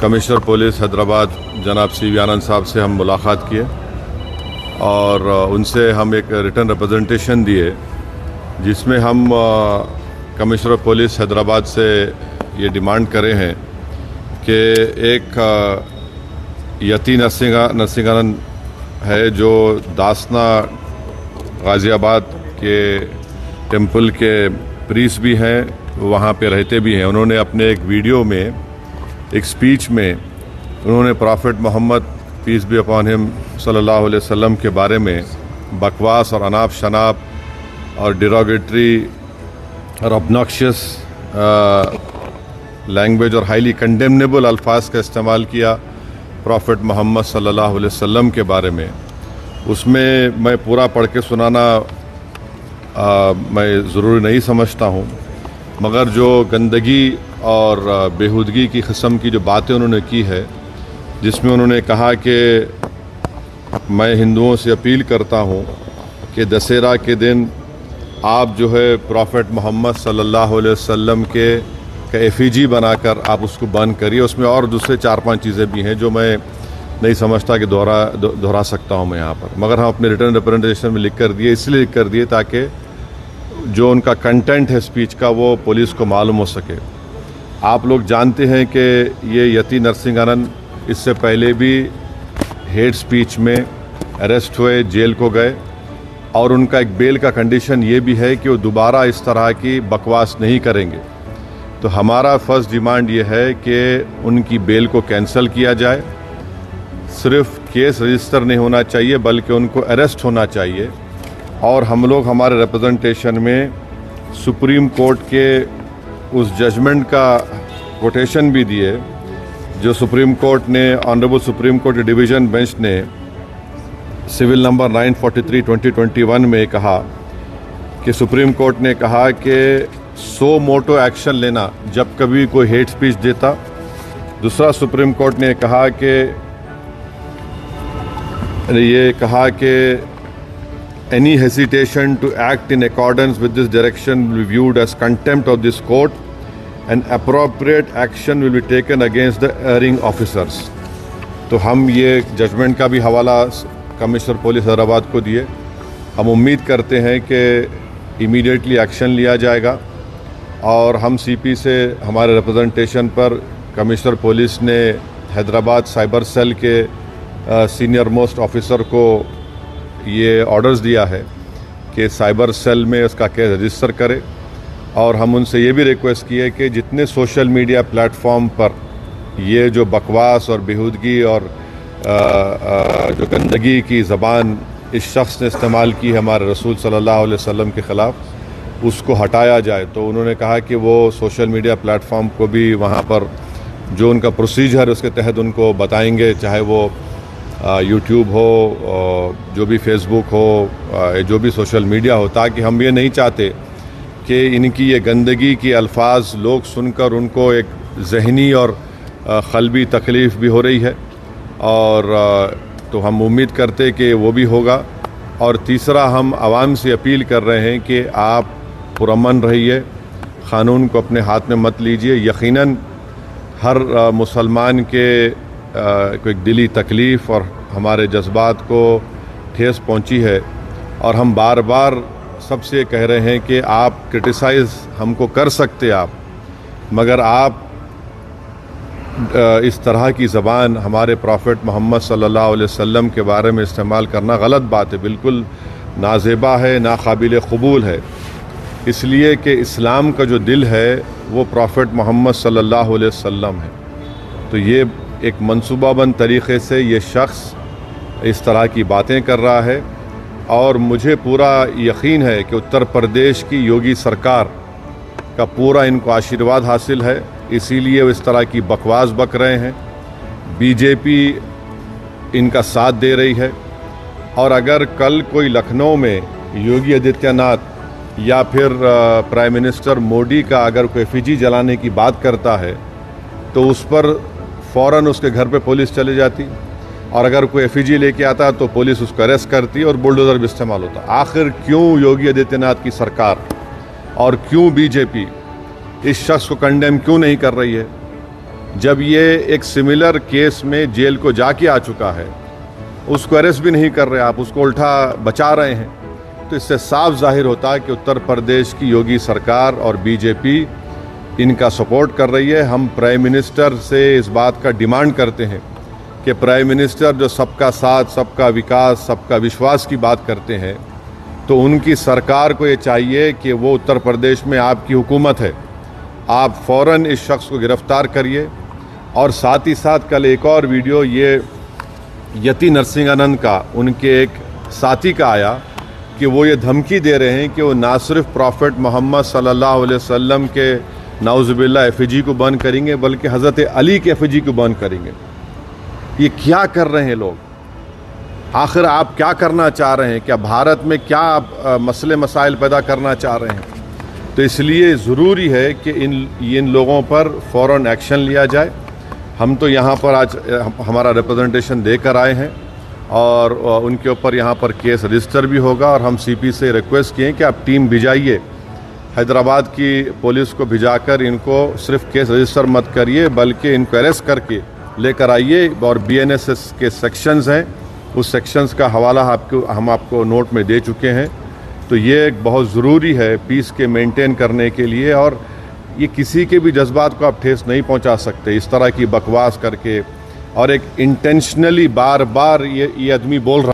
Commissioner police Hyderabad जनाब CV. आनंद साहब से हम मुलाकात किए और उनसे हम एक रिटन रिप्रेजेंटेशन दिए जिसमें हम कमिश्नर पुलिस हैदराबाद से ये डिमांड करे हैं कि एक यती नरसिंहानंद है जो दासना गाज़ियाबाद के टेम्पल के प्रीस्ट भी हैं, वहाँ पे रहते भी हैं। उन्होंने अपने एक वीडियो में, एक स्पीच में उन्होंने prophet Muhammad peace be upon him सल्लल्लाहु अलैहि वसल्लम के बारे में बकवास और अनाप शनाप और डिरोगेटरी और ऑब्नॉक्शियस लैंग्वेज और हाईली कंडेमनेबल अल्फाज का इस्तेमाल किया प्रॉफिट मोहम्मद सल्लल्लाहु अलैहि वसल्लम के बारे में। उसमें मैं पूरा पढ़ के सुनाना मैं ज़रूरी नहीं समझता हूँ, मगर जो गंदगी और बेहूदगी की किस्म की जो बातें उन्होंने की है, जिसमें उन्होंने कहा कि मैं हिंदुओं से अपील करता हूँ कि दशहरा के दिन आप जो है प्रॉफिट मोहम्मद सल्लल्लाहु अलैहि वसल्लम के एफिजी बनाकर आप उसको बंद करिए। उसमें और दूसरे 4-5 चीज़ें भी हैं जो मैं नहीं समझता कि दोहरा सकता हूँ मैं यहाँ पर, मगर हम अपने रिटर्न रिप्रेजेंटेशन में लिख कर दिए, इसलिए लिख कर दिए ताकि जो उनका कंटेंट है स्पीच का वो पुलिस को मालूम हो सके। आप लोग जानते हैं कि ये यती नरसिंहानंद इससे पहले भी हेट स्पीच में अरेस्ट हुए, जेल को गए, और उनका एक बेल का कंडीशन ये भी है कि वो दोबारा इस तरह की बकवास नहीं करेंगे। तो हमारा फर्स्ट डिमांड ये है कि उनकी बेल को कैंसिल किया जाए। सिर्फ केस रजिस्टर नहीं होना चाहिए बल्कि उनको अरेस्ट होना चाहिए। और हम लोग हमारे रिप्रेजेंटेशन में सुप्रीम कोर्ट के उस जजमेंट का कोटेशन भी दिए जो सुप्रीम कोर्ट ने, honourable supreme court division bench ने सिविल नंबर 943/2021 में कहा कि सुप्रीम कोर्ट ने कहा कि सो मोटो एक्शन लेना जब कभी कोई हेट स्पीच देता। दूसरा, सुप्रीम कोर्ट ने कहा कि any hesitation to act in accordance with this direction will be viewed as contempt of this court and appropriate action will be taken against the erring officers। तो हम ये judgement का भी हवाला कमिश्नर पुलिस हैदराबाद को दिए। हम उम्मीद करते हैं कि इमीडिएटली एक्शन लिया जाएगा और हम सीपी से हमारे रिप्रेजेंटेशन पर कमिश्नर पुलिस ने हैदराबाद साइबर सेल के सीनियर मोस्ट ऑफिसर को ये ऑर्डर्स दिया है कि साइबर सेल में उसका केस रजिस्टर करे। और हम उनसे ये भी रिक्वेस्ट की है कि जितने सोशल मीडिया प्लेटफॉर्म पर ये जो बकवास और बेहूदगी और जो गंदगी की ज़बान इस शख्स ने इस्तेमाल की है हमारे रसूल सल्लल्लाहु अलैहि वसल्लम के ख़िलाफ़, उसको हटाया जाए। तो उन्होंने कहा कि वो सोशल मीडिया प्लेटफॉर्म को भी वहाँ पर जो उनका प्रोसीजर है उसके तहत उनको बताएंगे, चाहे वो यूट्यूब हो, जो भी फेसबुक हो, जो भी सोशल मीडिया हो, ताकि हम ये नहीं चाहते कि इनकी ये गंदगी की अल्फाज लोग सुनकर उनको एक ज़हनी और क़ल्बी तकलीफ़ भी हो रही है। और तो हम उम्मीद करते कि वो भी होगा। और तीसरा, हम आवाम से अपील कर रहे हैं कि आप पुरअमन रहिए, क़ानून को अपने हाथ में मत लीजिए। यकीनन हर मुसलमान के को एक दिली तकलीफ़ और हमारे जज्बात को ठेस पहुंची है, और हम बार बार सबसे कह रहे हैं कि आप क्रिटिसाइज़ हमको कर सकते आप, मगर आप इस तरह की ज़बान हमारे प्रॉफिट मोहम्मद सल्लल्लाहु अलैहि वसल्लम के बारे में इस्तेमाल करना गलत बात है, बिल्कुल नाज़ेबा है, नाकाबिल क़बूल है। इसलिए कि इस्लाम का जो दिल है वो प्रॉफिट मोहम्मद सल्लल्लाहु अलैहि वसल्लम है। तो ये एक मंसूबाबंद तरीक़े से ये शख्स इस तरह की बातें कर रहा है, और मुझे पूरा यकीन है कि उत्तर प्रदेश की योगी सरकार का पूरा इनको आशीर्वाद हासिल है, इसीलिए वो इस तरह की बकवास बक रहे हैं। बीजेपी इनका साथ दे रही है, और अगर कल कोई लखनऊ में योगी आदित्यनाथ या फिर प्राइम मिनिस्टर मोदी का अगर कोई एफिजी जलाने की बात करता है तो उस पर फ़ौरन उसके घर पे पुलिस चली जाती, और अगर कोई एफिजी लेके आता तो पुलिस उसको अरेस्ट करती और बुलडोज़र भी इस्तेमाल होता। आखिर क्यों योगी आदित्यनाथ की सरकार और क्यों बीजेपी इस शख्स को कंडेम क्यों नहीं कर रही है? जब ये एक सिमिलर केस में जेल को जाके आ चुका है, उसको अरेस्ट भी नहीं कर रहे आप, उसको उल्टा बचा रहे हैं। तो इससे साफ जाहिर होता है कि उत्तर प्रदेश की योगी सरकार और बीजेपी इनका सपोर्ट कर रही है। हम प्राइम मिनिस्टर से इस बात का डिमांड करते हैं कि प्राइम मिनिस्टर जो सबका साथ, सबका विकास, सबका विश्वास की बात करते हैं, तो उनकी सरकार को ये चाहिए कि वो उत्तर प्रदेश में आपकी हुकूमत है, आप फ़ौरन इस शख्स को गिरफ़्तार करिए। और साथ ही साथ कल एक और वीडियो ये यति नरसिंहानंद का, उनके एक साथी का आया कि वो ये धमकी दे रहे हैं कि वो ना सिर्फ प्रॉफेट मोहम्मद सल्लल्लाहु अलैहि वसल्लम के नाउज़ुबिल्लाह एफिजी को बर्न करेंगे, बल्कि हज़रत अली के एफिजी को बर्न करेंगे। ये क्या कर रहे हैं लोग? आखिर आप क्या करना चाह रहे हैं? क्या भारत में क्या आप मसले मसाइल पैदा करना चाह रहे हैं? तो इसलिए ज़रूरी है कि इन लोगों पर फ़ौरन एक्शन लिया जाए। हम तो यहाँ पर आज हमारा रिप्रेजेंटेशन देकर आए हैं और उनके ऊपर यहाँ पर केस रजिस्टर भी होगा। और हम सीपी से रिक्वेस्ट किए कि आप टीम भिजाइए, हैदराबाद की पुलिस को भिजाकर इनको सिर्फ केस रजिस्टर मत करिए, बल्कि इनको अरेस्ट करके लेकर आइए। और BNSS के सेक्शंस हैं, उस सेक्शंस का हवाला हम आपको नोट में दे चुके हैं। तो ये एक बहुत ज़रूरी है पीस के मेंटेन करने के लिए। और ये किसी के भी जज्बात को आप ठेस नहीं पहुंचा सकते इस तरह की बकवास करके। और एक इंटेंशनली बार बार ये आदमी बोल रहा